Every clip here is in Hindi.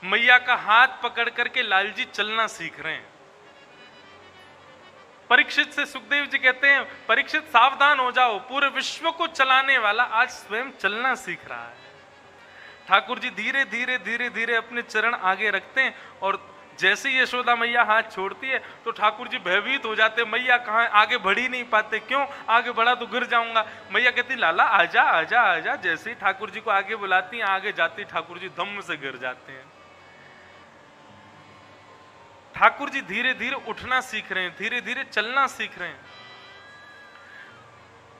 मैया का हाथ पकड़ करके लाल जी चलना सीख रहे हैं। परीक्षित से सुखदेव जी कहते हैं, परीक्षित सावधान हो जाओ, पूरे विश्व को चलाने वाला आज स्वयं चलना सीख रहा है। ठाकुर जी धीरे धीरे धीरे धीरे अपने चरण आगे रखते हैं और जैसे ही यशोदा मैया हाथ छोड़ती है तो ठाकुर जी भयभीत हो जाते, मैया कहाँ, आगे बढ़ ही नहीं पाते, क्यों, आगे बढ़ा तो गिर जाऊंगा। मैया कहती लाला आजा आजा आजा। जैसे ही ठाकुर जी को आगे बुलाती हैं, आगे जाती, ठाकुर जी धम्म से गिर जाते हैं। ठाकुर जी धीरे धीरे उठना सीख रहे हैं, धीरे धीरे चलना सीख रहे हैं।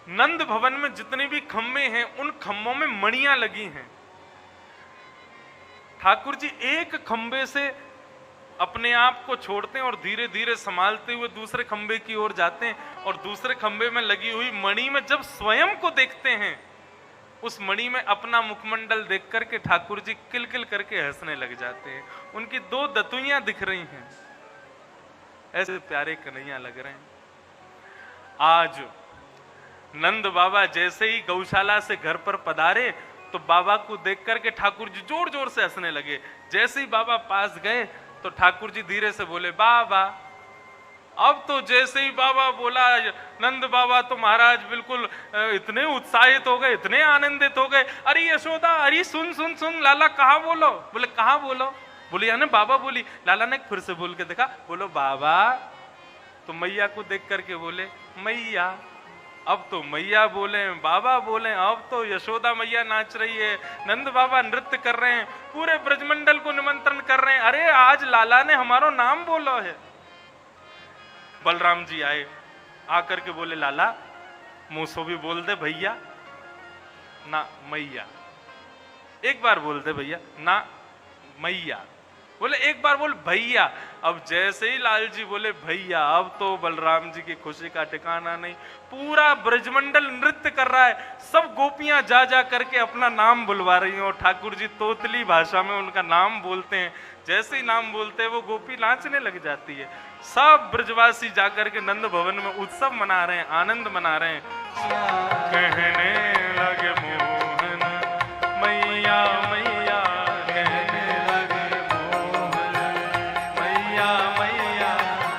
नंद भवन में जितने भी खम्भे हैं उन खम्भों में मणियां लगी हैं। ठाकुर जी एक खंबे से अपने आप को छोड़ते हैं और धीरे धीरे संभालते हुए दूसरे खंबे की ओर जाते हैं और दूसरे खंबे में लगी हुई मणि में जब स्वयं को देखते हैं, उस मणि में अपना मुखमंडल देख करके ठाकुर जी किलकिल करके हंसने लग जाते हैं। उनकी दो दतुइयां दिख रही हैं, ऐसे प्यारे कन्हैया लग रहे हैं। आज नंद बाबा जैसे ही गौशाला से घर पर पधारे तो बाबा को देख करके ठाकुर जी जोर जोर से हंसने लगे। जैसे ही बाबा पास गए तो ठाकुर जी धीरे से बोले बाबा। अब तो जैसे ही बाबा बोला, नंद बाबा तो महाराज बिल्कुल इतने उत्साहित हो गए, इतने आनंदित हो गए, अरे यशोदा, अरे सुन सुन सुन, लाला कहाँ बोलो। बोले कहाँ बोलो। बोली यानी बाबा बोली। लाला ने फिर से बोल के देखा, बोलो बाबा। तो मैया को देख करके बोले मैया। अब तो मैया बोले, बाबा बोले, अब तो यशोदा मैया नाच रही है, नंद बाबा नृत्य कर रहे हैं, पूरे ब्रजमंडल को निमंत्रण कर रहे हैं, अरे आज लाला ने हमारो नाम बोला है। बलराम जी आए, आकर के बोले लाला मुंह भी बोल दे भैया ना मैया, एक बार बोल दे भैया ना मैया। बोले एक बार बोल भैया। अब जैसे ही लाल जी बोले भैया, अब तो बलराम जी की खुशी का ठिकाना नहीं। पूरा ब्रजमंडल नृत्य कर रहा है, सब गोपियां जा जा करके अपना नाम बुलवा रही हैं और ठाकुर जी तोतली भाषा में उनका नाम बोलते हैं। जैसे ही नाम बोलते हैं वो गोपी नाचने लग जाती है। सब ब्रजवासी जाकर के नंद भवन में उत्सव मना रहे हैं, आनंद मना रहे हैं। कहने लगे मोहन मैया मैया, कहने लगे मोहन मैया मैया,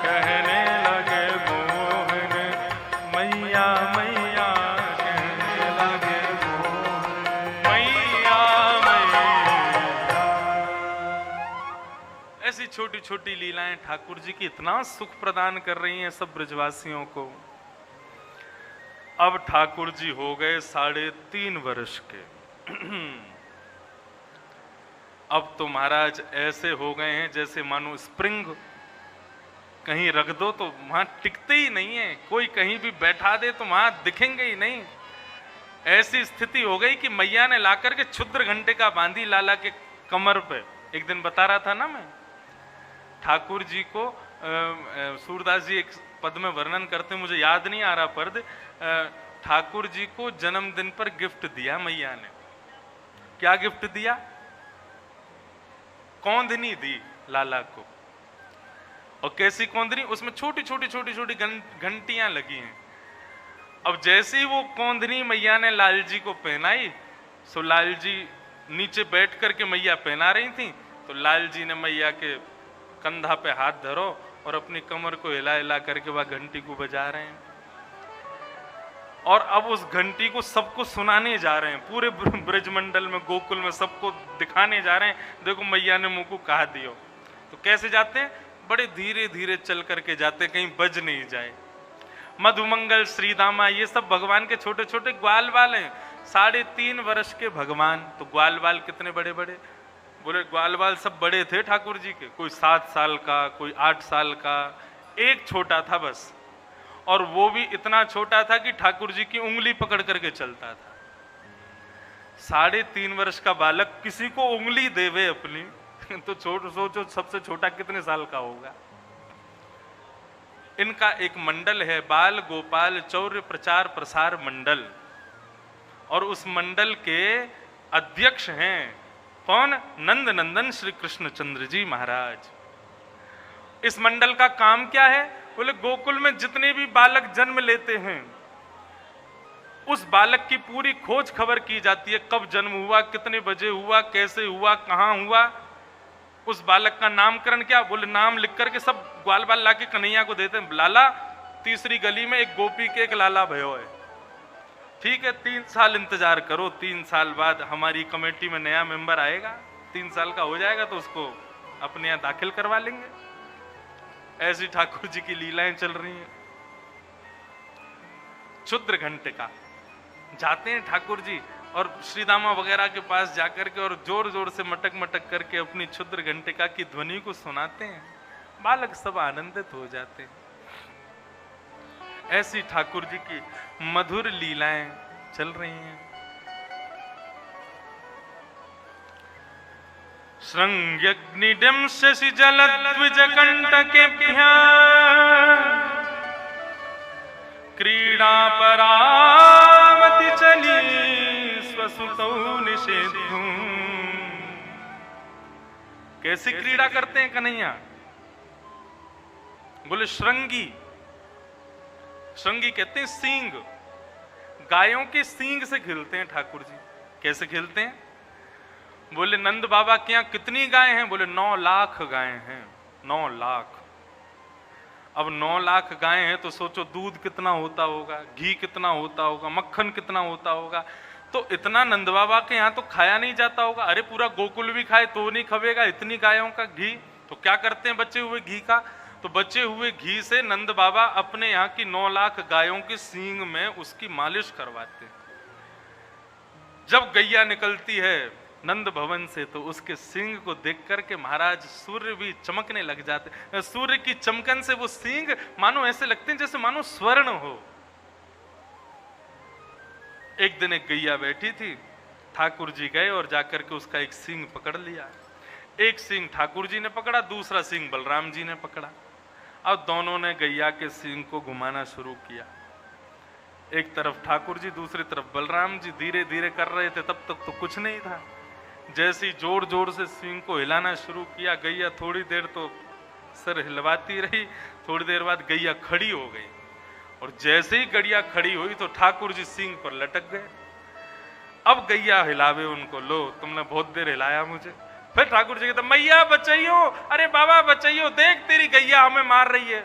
कहने लगे मोहन मैया मैया, कहने लगे मोहन मैया मैया। ऐसी छोटी छोटी लीलाएं ठाकुर जी की इतना सुख प्रदान कर रही हैं सब ब्रजवासियों को। अब ठाकुर जी हो गए 3.5 वर्ष के। अब तो महाराज ऐसे हो गए हैं जैसे मानो स्प्रिंग कहीं रख दो तो वहां टिकते ही नहीं है, कोई कहीं भी बैठा दे तो वहां दिखेंगे ही नहीं। ऐसी स्थिति हो गई कि मैया ने लाकर के क्षुद्र घंटे का बांधी लाला के कमर पे। एक दिन बता रहा था ना मैं, ठाकुर जी को सूरदास जी एक पद में वर्णन करते, मुझे याद नहीं आ रहा पद, ठाकुर जी को जन्मदिन पर गिफ्ट दिया मैया ने। क्या गिफ्ट दिया? कौंधनी दी लाला को। और कैसी कौंधनी? उसमें छोटी छोटी छोटी छोटी घंटियां लगी हैं। अब जैसे ही वो कौंधनी मैया ने लाल जी को पहनाई, सो लाल जी नीचे बैठ करके मैया पहना रही थी, तो लाल जी ने मैया के कंधा पे हाथ धरो और अपनी कमर को हिला हिला करके वह घंटी को बजा रहे हैं। और अब उस घंटी को सबको सुनाने जा रहे हैं, पूरे ब्रजमंडल में, गोकुल में सबको दिखाने जा रहे हैं, देखो मैया ने मुंह को कहा दियो। तो कैसे जाते हैं? बड़े धीरे धीरे चल करके जाते हैं, कहीं बज नहीं जाए। मधुमंगल, श्रीदामा, ये सब भगवान के छोटे छोटे ग्वाल बाल हैं। 3.5 वर्ष के भगवान, तो ग्वाल बाल कितने बड़े बड़े? बोले ग्वाल बाल सब बड़े थे ठाकुर जी के, कोई 7 साल का, कोई 8 साल का, एक छोटा था बस। और वो भी इतना छोटा था कि ठाकुर जी की उंगली पकड़ करके चलता था। 3.5 वर्ष का बालक किसी को उंगली देवे अपनी तो सोचो सबसे छोटा कितने साल का होगा। इनका एक मंडल है, बाल गोपाल चौर्य प्रचार प्रसार मंडल, और उस मंडल के अध्यक्ष हैं कौन? नंद नंदन श्री कृष्णचंद्र जी महाराज। इस मंडल का काम क्या है? बोले गोकुल में जितने भी बालक जन्म लेते हैं उस बालक की पूरी खोज खबर की जाती है। कब जन्म हुआ, कितने बजे हुआ, कैसे हुआ, कहां हुआ, उस बालक का नामकरण क्या? बोले नाम लिख करके सब ग्वाल बाल ला के कन्हैया को देते हैं। लाला तीसरी गली में एक गोपी के एक लाला भयो है, ठीक है 3 साल इंतजार करो, 3 साल बाद हमारी कमेटी में नया मेंबर आएगा, 3 साल का हो जाएगा तो उसको अपने यहाँ दाखिल करवा लेंगे। ऐसी ठाकुर जी की लीलाएं चल रही हैं। क्षुद्र घंटिका जाते हैं ठाकुर जी और श्रीदामा वगैरह के पास जाकर के और जोर जोर से मटक मटक करके अपनी क्षुद्र घंटिका की ध्वनि को सुनाते हैं। बालक सब आनंदित हो जाते हैं। ऐसी ठाकुर जी की मधुर लीलाएं चल रही हैं। श्रृंग्यग्निडिं शशि जलद्विज कंटकेभ्यः क्रीडा परामति चली स्वसुतौ निषेधुं। कैसी क्रीड़ा करते हैं कन्हैया? बोले श्रृंगी, श्रृंगी कहते हैं सींग, गायों के सींग से खेलते हैं ठाकुर जी। कैसे खेलते हैं? बोले नंद बाबा के यहाँ कितनी गाय हैं? बोले 9 लाख गाय हैं, 9 लाख। अब 9 लाख गाय हैं तो सोचो दूध कितना होता होगा, घी कितना होता होगा, मक्खन कितना होता होगा। तो इतना नंद बाबा के यहाँ तो खाया नहीं जाता होगा। अरे पूरा गोकुल भी खाए तो नहीं खवेगा इतनी गायों का घी। तो क्या करते हैं बचे हुए घी का? तो बचे हुए घी से नंद बाबा अपने यहाँ की 9 लाख गायों के सींग में उसकी मालिश करवाते हैं। जब गैया निकलती है नंद भवन से तो उसके सींग को देख करके महाराज सूर्य भी चमकने लग जाते। सूर्य की चमकन से वो सींग मानो ऐसे लगते हैं जैसे मानो स्वर्ण हो। एक दिन एक गैया बैठी थी, ठाकुर जी गए और जाकर के उसका एक सींग पकड़ लिया। एक सींग ठाकुर जी ने पकड़ा, दूसरा सींग बलराम जी ने पकड़ा। अब दोनों ने गैया के सींग को घुमाना शुरू किया। एक तरफ ठाकुर जी, दूसरी तरफ बलराम जी धीरे धीरे कर रहे थे। तब तक तो कुछ नहीं था। जैसे ही जोर जोर से सींग को हिलाना शुरू किया, गैया थोड़ी देर तो सर हिलवाती रही, थोड़ी देर बाद गैया खड़ी हो गई। और जैसे ही गैया खड़ी हुई तो ठाकुर जी सींग पर लटक गए। अब गैया हिलावे उनको, लो तुमने बहुत देर हिलाया मुझे। फिर ठाकुर जी कहते मैया बचाइयो, अरे बाबा बचाइयो, देख तेरी गैया हमें मार रही है।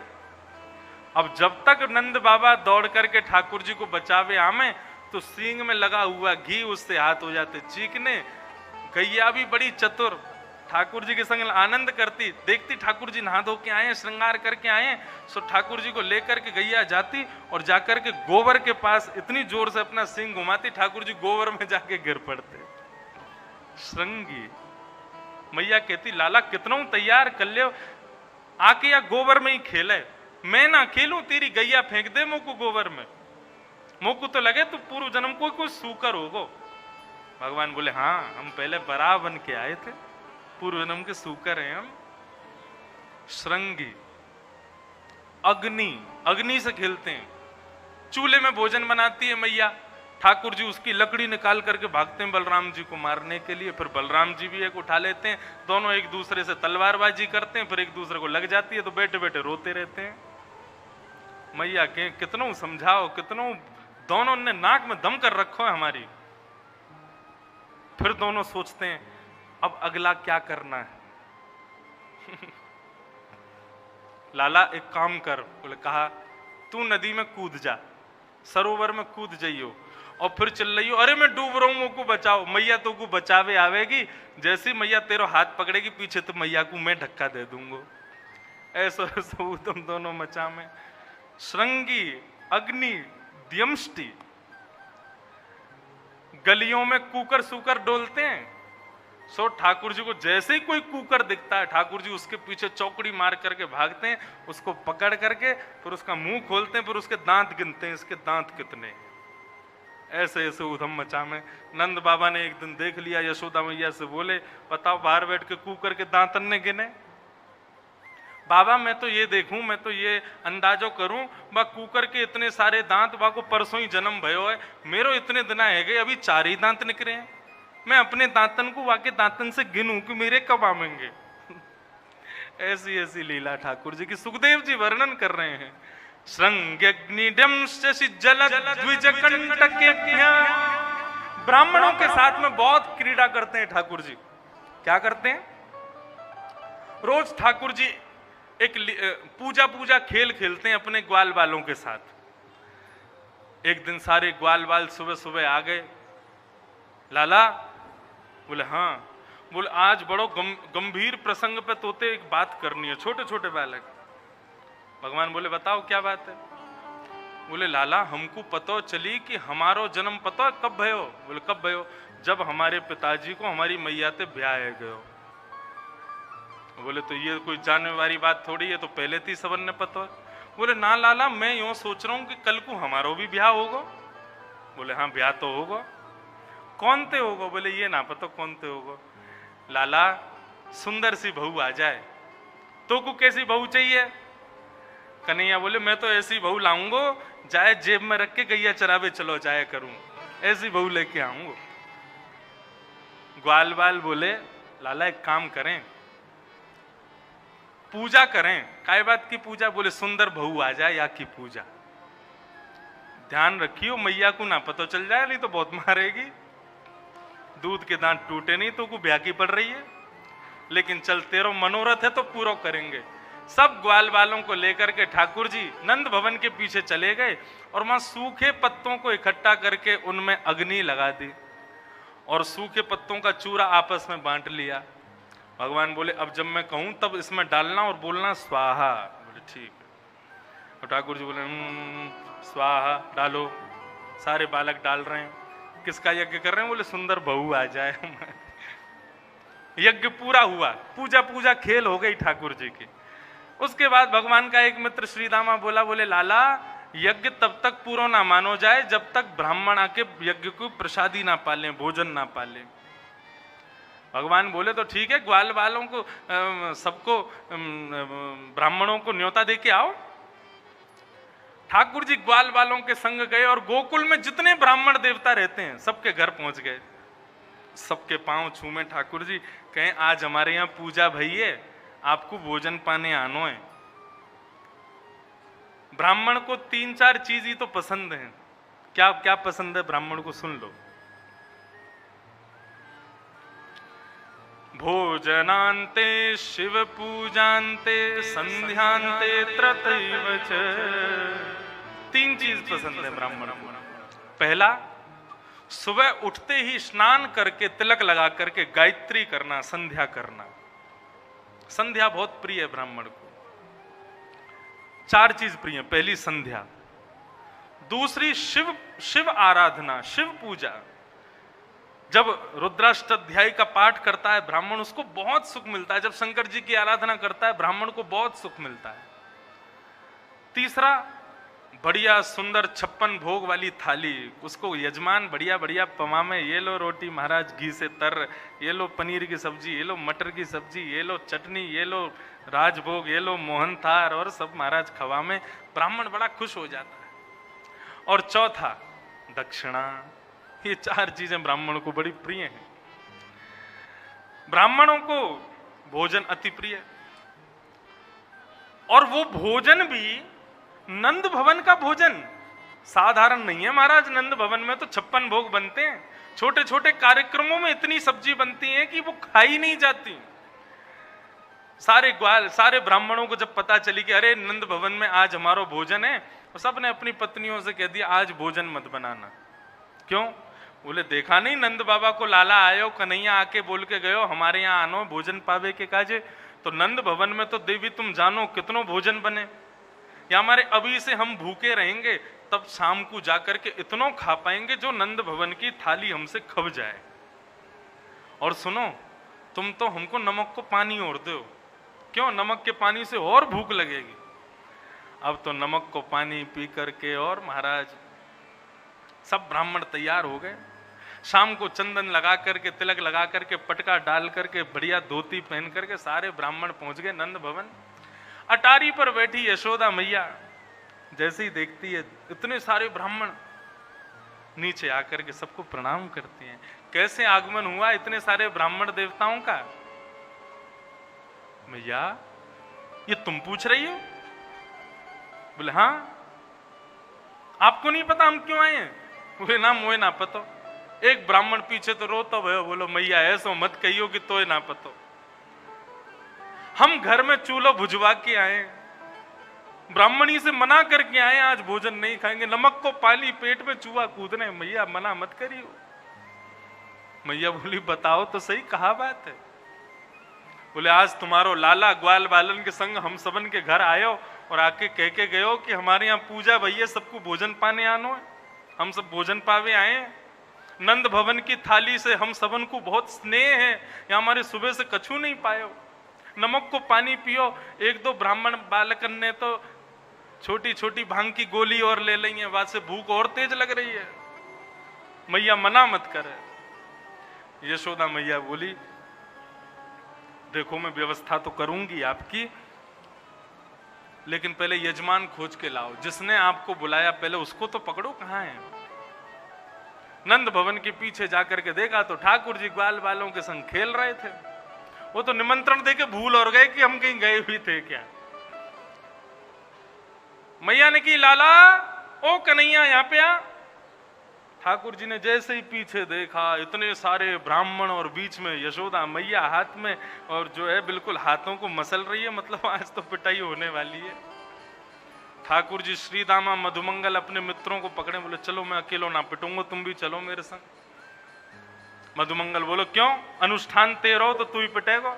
अब जब तक नंद बाबा दौड़ करके ठाकुर जी को बचावे आमे तो सींग में लगा हुआ घी उससे हाथ हो जाते चीखने। गैया भी बड़ी चतुर, ठाकुर जी के संग आनंद करती, देखती ठाकुर जी नहा धो के आए, श्रृंगार करके आए, सो ठाकुर जी को लेकर के गैया जाती और जाकर के गोबर के पास इतनी जोर से अपना सींग घुमाती, ठाकुर जी गोबर में जाके गिर पड़ते। श्रृंगी मैया कहती लाला कितनों तैयार कर ले, आके या गोबर में ही खेले, मैं ना खेलूं, तेरी गैया फेंक दे मोको गोबर में, मोको तो लगे तू पूर्व जन्म को कोई सूकर होगो। भगवान बोले हाँ हम पहले बरा बन के आए थे, पूर्व जन्म के सूकर हैं हम। श्रृंगी अग्नि, अग्नि से खेलते हैं। चूल्हे में भोजन बनाती है मैया, ठाकुर जी उसकी लकड़ी निकाल करके भागते हैं बलराम जी को मारने के लिए। फिर बलराम जी भी एक उठा लेते हैं, दोनों एक दूसरे से तलवारबाजी करते हैं, फिर एक दूसरे को लग जाती है तो बैठे बैठे रोते रहते हैं। मैया के कितनों समझाओ, कितनों, दोनों ने नाक में दम कर रखो है हमारी। फिर दोनों सोचते हैं अब अगला क्या करना है। लाला एक काम कर, बोले कहा तू नदी में कूद जा, सरोवर में कूद जाइयो और फिर चल रही हो, अरे मैं डूब रहा हूं मुझको बचाओ। मैया तो को बचावे आवेगी, जैसी मैया तेरा हाथ पकड़ेगी पीछे तो मैया को मैं धक्का दे दूंगा। ऐसा तुम दोनों मचा में। श्रृंगी अग्नि द्यमष्टि, गलियों में कुकर सूकर डोलते हैं। सो ठाकुर जी को जैसे ही कोई कुकर दिखता है ठाकुर जी उसके पीछे चौकड़ी मार करके भागते हैं, उसको पकड़ करके फिर उसका मुंह खोलते हैं, फिर उसके दांत गिनते हैं, इसके दांत कितने हैं। ऐसे ऐसे उधम मचा में। नंद बाबा ने एक दिन देख लिया, यशोदा मैया से बोले बताओ बाहर बैठ के कुकर के दांत अन्ने गिने। बाबा मैं तो ये देखूं, मैं तो ये अंदाजो करूं, बा कुकर के इतने सारे दांत, बा को परसों ही जन्म भयो है, मेरो इतने दिन है गए अभी 4 ही दांत निकले हैं। मैं अपने दांतन को वाके दांतन से गिनूं कि मेरे कब आवेंगे। ऐसी ऐसी लीला ठाकुर जी की सुखदेव जी वर्णन कर रहे हैं। श्रृंग्यग्निडं शशि जलद्विज कंटकेभ्यः, ब्राह्मणों के साथ में बहुत क्रीड़ा करते हैं ठाकुर जी। क्या करते हैं? रोज ठाकुर जी एक पूजा पूजा खेल खेलते हैं अपने ग्वाल वालों के साथ। एक दिन सारे ग्वाल वाल सुबह सुबह आ गए। लाला, बोले हाँ। बोले आज बड़ो गंभीर प्रसंग पे तोते एक बात करनी है। छोटे छोटे बालक। भगवान बोले बताओ क्या बात है। बोले लाला, हमको पता चली कि हमारो जन्म पता कब भयो। बोले कब भयो। जब हमारे पिताजी को हमारी मैया ते ब्याह गयो। बोले तो ये कोई जानने वाली बात थोड़ी है, तो पहले थी सबन ने पता। बोले ना लाला, मैं यूं सोच रहा हूं कि कल को हमारो भी ब्याह होगा। बोले हाँ ब्याह तो होगा। कौन ते होगा। बोले ये ना पता कौन ते होगा। लाला, सुंदर सी बहू आ जाए। तो को कैसी बहू चाहिए। कन्हैया बोले मैं तो ऐसी बहू लाऊंगो जाए जेब में रख के गैया चरावे चलो जाया करूं, ऐसी बहू लेके आऊंगो। ग्वाल बाल बोले लाला एक काम करें, पूजा करें। काय बात की पूजा। बोले सुंदर बहू आ जाए या की पूजा। ध्यान रखियो मैया को ना पता चल जाए, नहीं तो बहुत मारेगी। दूध के दांत टूटे नहीं तो को ब्याह की पड़ रही है। लेकिन चल तेरो मनोरथ है तो पूरा करेंगे। सब ग्वाल वालों को लेकर के ठाकुर जी नंद भवन के पीछे चले गए और वहां सूखे पत्तों को इकट्ठा करके उनमें अग्नि लगा दी और सूखे पत्तों का चूरा आपस में बांट लिया। भगवान बोले अब जब मैं कहूं तब इसमें डालना और बोलना स्वाहा। बोले ठीक है। और ठाकुर जी बोले स्वाहा डालो। सारे बालक डाल रहे हैं। किसका यज्ञ कर रहे हैं। बोले सुंदर बहू आ जाए। यज्ञ पूरा हुआ। पूजा पूजा खेल हो गई ठाकुर जी की। उसके बाद भगवान का एक मित्र श्रीदामा बोला, बोले लाला यज्ञ तब तक पूरा ना मानो जाए जब तक ब्राह्मण आके यज्ञ को प्रसादी ना पाले, भोजन ना पाले। भगवान बोले तो ठीक है, ग्वाल वालों को सबको ब्राह्मणों को न्योता दे के आओ। ठाकुर जी ग्वाल वालों के संग गए और गोकुल में जितने ब्राह्मण देवता रहते हैं सबके घर पहुंच गए। सबके पांव छूमे ठाकुर जी, कहें आज हमारे यहाँ पूजा भई है, आपको भोजन पाने आनो है। ब्राह्मण को 3-4 चीज ही तो पसंद है। क्या क्या पसंद है ब्राह्मण को, सुन लो। भोजनांते शिव पूजांते संध्यांते त्रतैव च। 3 चीज पसंद है ब्राह्मण को। पहला, सुबह उठते ही स्नान करके तिलक लगा करके गायत्री करना, संध्या करना। संध्या बहुत प्रिय है ब्राह्मण को। 4 चीज प्रिय है। पहली संध्या, दूसरी शिव आराधना, शिव पूजा। जब रुद्राष्टाध्यायी का पाठ करता है ब्राह्मण, उसको बहुत सुख मिलता है। जब शंकर जी की आराधना करता है ब्राह्मण को बहुत सुख मिलता है। तीसरा, बढ़िया सुंदर 56 भोग वाली थाली, उसको यजमान बढ़िया बढ़िया पमा में, ये लो रोटी महाराज घी से तर, ये लो पनीर की सब्जी, ये लो मटर की सब्जी, ये लो चटनी, ये लो राजभोग, ये लो मोहन थार, और सब महाराज खवा में। ब्राह्मण बड़ा खुश हो जाता है। और चौथा, दक्षिणा। ये 4 चीजें ब्राह्मण को बड़ी प्रिय हैं। ब्राह्मणों को भोजन अति प्रिय, और वो भोजन भी नंद भवन का भोजन साधारण नहीं है महाराज। नंद भवन में तो 56 भोग बनते हैं। छोटे छोटे कार्यक्रमों में इतनी सब्जी बनती है कि वो खाई नहीं जाती। सारे ब्राह्मणों को जब पता चली कि अरे नंद भवन में आज हमारा भोजन है, तो सबने अपनी पत्नियों से कह दिया आज भोजन मत बनाना। क्यों। बोले देखा नहीं नंद बाबा को लाला आयो, कन्हैया आके बोल के गयो हमारे यहाँ आनो भोजन पावे के काजे। तो नंद भवन में तो देवी तुम जानो कितनों भोजन बने, या हमारे अभी से हम भूखे रहेंगे तब शाम को जाकर के इतनों खा पाएंगे जो नंद भवन की थाली हमसे खब जाए। और सुनो, तुम तो हमको नमक को पानी और दो। क्यों, नमक के पानी से और भूख लगेगी। अब तो नमक को पानी पी करके और महाराज सब ब्राह्मण तैयार हो गए। शाम को चंदन लगा करके, तिलक लगा करके, पटका डाल करके, बढ़िया धोती पहन करके सारे ब्राह्मण पहुंच गए नंद भवन। अटारी पर बैठी यशोदा मैया जैसे ही देखती है इतने सारे ब्राह्मण, नीचे आकर के सबको प्रणाम करती हैं। कैसे आगमन हुआ इतने सारे ब्राह्मण देवताओं का। मैया ये तुम पूछ रही हो। बोले हाँ, आपको नहीं पता हम क्यों आए हैं। बोले ना मोए ना पतो। एक ब्राह्मण पीछे तो रोता भयो, बोलो मैया ऐसो मत कहियो कि तोय ना पतो। हम घर में चूल्हा भुजवा के आए, ब्राह्मणी से मना करके आए आज भोजन नहीं खाएंगे, नमक को पाली पेट में चूहा कूदने, मैया मना मत करियो। मैया बोली बताओ तो सही कहा बात है। बोले आज तुम्हारो लाला ग्वाल बालन के संग हम सबन के घर आयो और आके कह के गयो कि हमारे यहाँ पूजा भैया सबको भोजन पाने आनो है, हम सब भोजन पावे आए हैं। नंद भवन की थाली से हम सबन को बहुत स्नेह है, यहाँ हमारे सुबह से कछू नहीं पायो, नमक को पानी पियो। एक दो ब्राह्मण बालकन ने तो छोटी छोटी भांग की गोली और ले ली है, बाद से भूख और तेज लग रही है, मैया मना मत करे। यशोदा मैया बोली देखो मैं व्यवस्था तो करूंगी आपकी, लेकिन पहले यजमान खोज के लाओ, जिसने आपको बुलाया पहले उसको तो पकड़ो, कहां है। नंद भवन के पीछे जाकर के देखा तो ठाकुर जी ग्वाल बालों के संग खेल रहे थे। वो तो निमंत्रण देके भूल और गए कि हम कहीं गए भी थे क्या। मैया ने की लाला ओ कन्हैया यहाँ पे आ। ठाकुर जी ने जैसे ही पीछे देखा इतने सारे ब्राह्मण और बीच में यशोदा मैया हाथ में, और जो है बिल्कुल हाथों को मसल रही है, मतलब आज तो पिटाई होने वाली है। ठाकुर जी श्रीदामा मधुमंगल अपने मित्रों को पकड़े, बोले चलो मैं अकेलो ना पिटूंगा, तुम भी चलो मेरे संग। मधुमंगल बोलो क्यों, अनुष्ठान तेरो हो तो तू ही पिटेगा।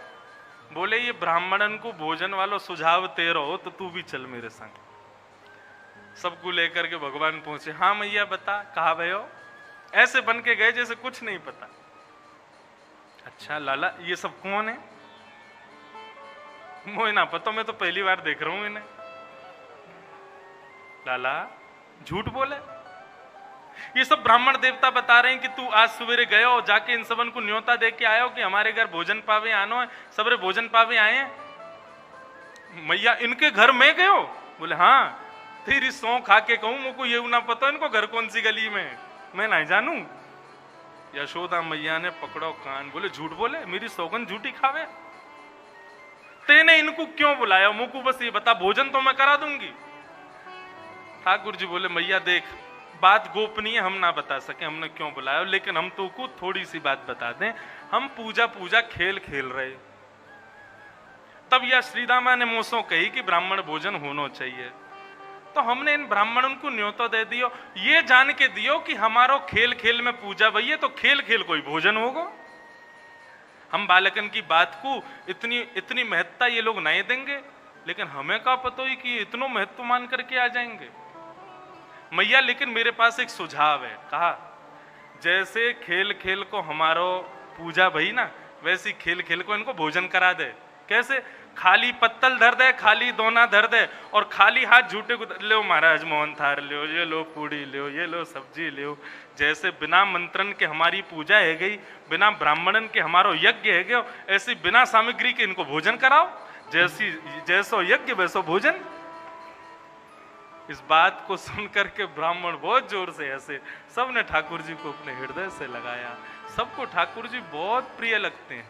बोले ये ब्राह्मणन को भोजन वालो सुझाव तेरो हो तो तू भी चल मेरे संग। सबको लेकर के भगवान पहुंचे। हाँ मैया बता, कहा भयो। ऐसे बन के गए जैसे कुछ नहीं पता। अच्छा लाला ये सब कौन है, मुझे ना पता, मैं तो पहली बार देख रहा हूं इन्हें। लाला झूठ बोले, ये सब ब्राह्मण देवता बता रहे हैं कि तू आज सवेरे गए हो, जाके इन सबन को न्योता दे के आयो कि हमारे घर भोजन पावे आनो है, सबरे भोजन पावे आए हैं। मैया इनके घर में गयो। बोले हाँ, तेरी सौ खा के कहूं मुझको ये ना पता इनको घर कौन सी गली में, मैं नहीं जानू। यशोदा मैया ने पकड़ो कान, बोले झूठ बोले, मेरी सौगन झूठी खावे। तेने इनको क्यों बुलाया, मुझको बस ये बता, भोजन तो मैं करा दूंगी। ठाकुर जी बोले मैया देख बात गोपनीय हम ना बता सके हमने क्यों बुलाया, लेकिन हम तो को थोड़ी सी बात बता दें, हम पूजा पूजा खेल खेल रहे, तब यह श्रीदामा ने मुंह कही कि ब्राह्मण भोजन होना चाहिए, तो हमने इन ब्राह्मणों को न्योता दे दियो, ये जान के दियो कि हमारो खेल खेल में पूजा भैया तो खेल खेल कोई भोजन होगा। हम बालकन की बात को इतनी महत्ता ये लोग नहीं देंगे, लेकिन हमें क्या पता ही कि इतनो महत्व मान करके आ जाएंगे। मैया लेकिन मेरे पास एक सुझाव है। कहा जैसे खेल खेल को हमारो पूजा भई ना, वैसी खेल खेल को इनको भोजन करा दे। कैसे, खाली पत्तल धर दे, खाली दोना धर दे, और खाली हाथ झूठे को लो महाराज मोहन थार लो, ये लो पूड़ी लो, ये लो सब्जी लो। जैसे बिना मंत्रण के हमारी पूजा है गई, बिना ब्राह्मणन के हमारो यज्ञ है गयो, ऐसी बिना सामग्री के इनको भोजन कराओ, जैसो यज्ञ वैसो भोजन। इस बात को सुनकर के ब्राह्मण बहुत जोर से हंसे, सबने ठाकुर जी को अपने हृदय से लगाया। सबको ठाकुर जी बहुत प्रिय लगते हैं।